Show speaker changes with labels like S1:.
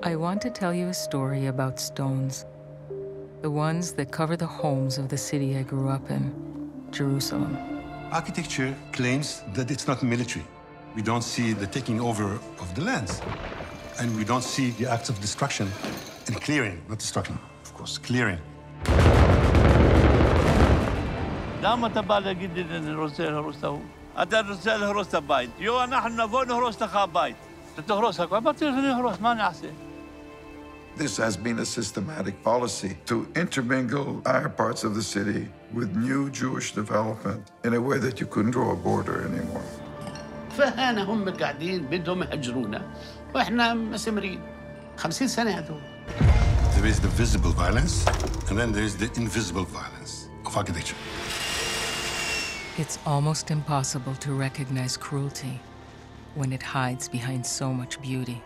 S1: I want to tell you a story about stones. The ones that cover the homes of the city I grew up in, Jerusalem.
S2: Architecture claims that it's not military. We don't see the taking over of the lands. And we don't see the acts of destruction and clearing, not destruction, of course, clearing.
S3: لما تبالغ جدا نروسل هروسته أنت نروسل هروسته بايت يو نحن نفون هروسته خابايت تهروسها كم بتيجي هروس ما نحسي.
S4: This has been a systematic policy to intermingle our parts of the city with new Jewish development in a way that you couldn't draw a border anymore.
S5: فهنا هم قاعدين بدهم يهجرونا واحنا مسمرين 50 سنه هذول.
S2: There is the visible violence and then there is the invisible violence of architecture.
S1: It's almost impossible to recognize cruelty when it hides behind so much beauty.